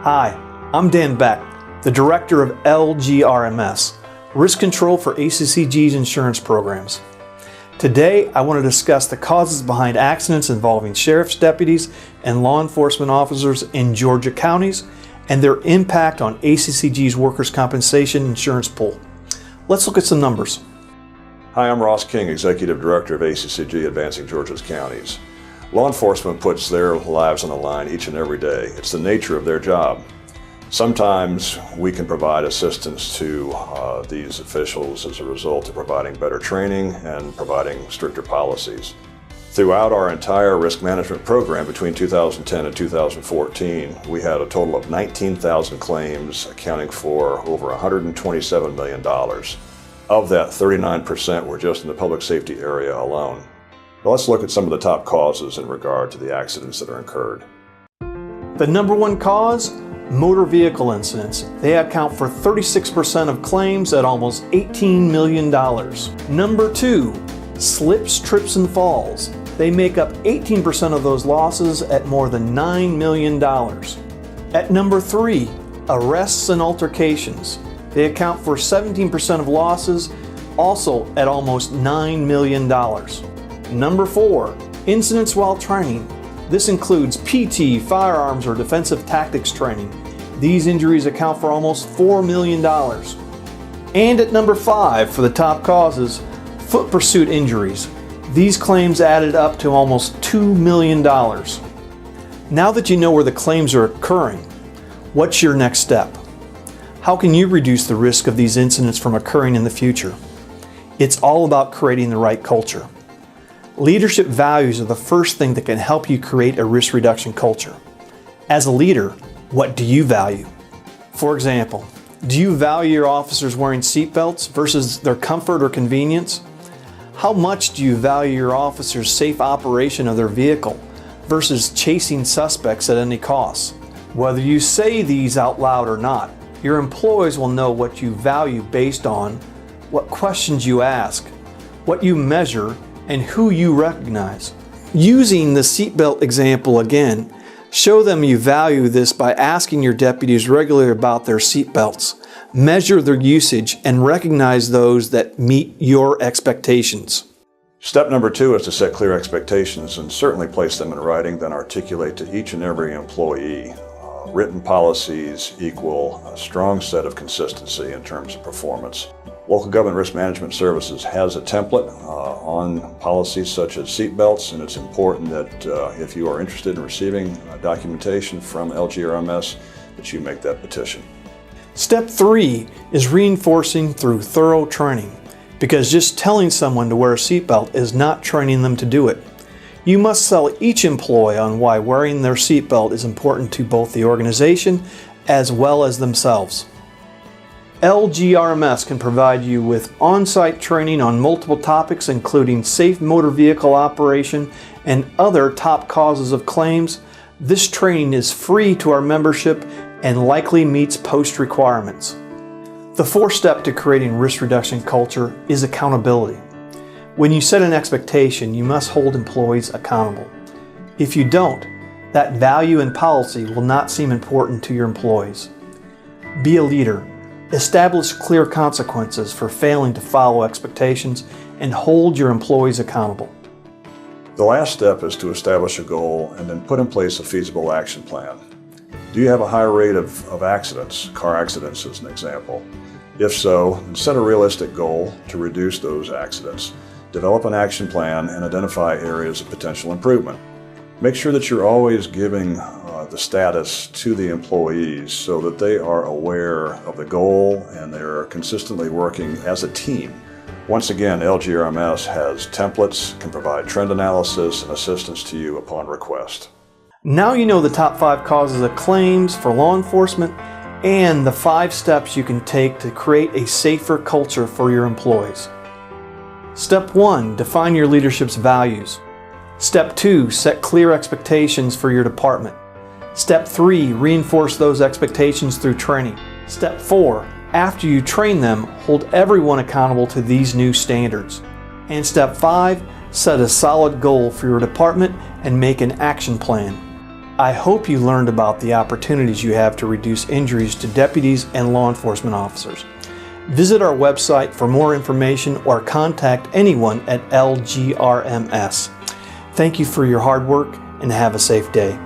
Hi, I'm Dan Beck, the Director of LGRMS, Risk Control for ACCG's insurance programs. Today, I want to discuss the causes behind accidents involving sheriff's deputies and law enforcement officers in Georgia counties and their impact on ACCG's workers' compensation insurance pool. Let's look at some numbers. Hi, I'm Ross King, Executive Director of ACCG Advancing Georgia's Counties. Law enforcement puts their lives on the line each and every day. It's the nature of their job. Sometimes we can provide assistance to these officials as a result of providing better training and providing stricter policies. Throughout our entire risk management program between 2010 and 2014, we had a total of 19,000 claims accounting for over $127 million. Of that, 39% were just in the public safety area alone. Well, let's look at some of the top causes in regard to the accidents that are incurred. The number one cause? Motor vehicle incidents. They account for 36% of claims at almost $18 million. Number two, slips, trips, and falls. They make up 18% of those losses at more than $9 million. At number three, arrests and altercations. They account for 17% of losses, also at almost $9 million. Number four, incidents while training. This includes PT, firearms, or defensive tactics training. These injuries account for almost $4 million. And at number five, for the top causes, foot pursuit injuries. These claims added up to almost $2 million. Now that you know where the claims are occurring, what's your next step? How can you reduce the risk of these incidents from occurring in the future? It's all about creating the right culture. Leadership values are the first thing that can help you create a risk reduction culture. As a leader, what do you value? For example, do you value your officers wearing seatbelts versus their comfort or convenience? How much do you value your officers' safe operation of their vehicle versus chasing suspects at any cost? Whether you say these out loud or not, your employees will know what you value based on what questions you ask, what you measure, and who you recognize. Using the seatbelt example again, show them you value this by asking your deputies regularly about their seatbelts. Measure their usage and recognize those that meet your expectations. Step number two is to set clear expectations and certainly place them in writing, then articulate to each and every employee. Written policies equal a strong set of consistency in terms of performance. Local Government Risk Management Services has a template on policies such as seatbelts, and it's important that if you are interested in receiving documentation from LGRMS, that you make that petition. Step three is reinforcing through thorough training, because just telling someone to wear a seatbelt is not training them to do it. You must sell each employee on why wearing their seatbelt is important to both the organization as well as themselves. LGRMS can provide you with on-site training on multiple topics including safe motor vehicle operation and other top causes of claims. This training is free to our membership and likely meets post requirements. The fourth step to creating risk reduction culture is accountability. When you set an expectation, you must hold employees accountable. If you don't, that value and policy will not seem important to your employees. Be a leader. Establish clear consequences for failing to follow expectations and hold your employees accountable. The last step is to establish a goal and then put in place a feasible action plan. Do you have a high rate of accidents, car accidents as an example? If so, then set a realistic goal to reduce those accidents. Develop an action plan and identify areas of potential improvement. Make sure that you're always giving the status to the employees so that they are aware of the goal and they're consistently working as a team. Once again, LGRMS has templates, can provide trend analysis and assistance to you upon request. Now you know the top 5 causes of claims for law enforcement and the 5 steps you can take to create a safer culture for your employees. Step 1, define your leadership's values. Step 2, set clear expectations for your department. Step 3, reinforce those expectations through training. Step 4, after you train them, hold everyone accountable to these new standards. And Step 5, set a solid goal for your department and make an action plan. I hope you learned about the opportunities you have to reduce injuries to deputies and law enforcement officers. Visit our website for more information or contact anyone at LGRMS. Thank you for your hard work and have a safe day.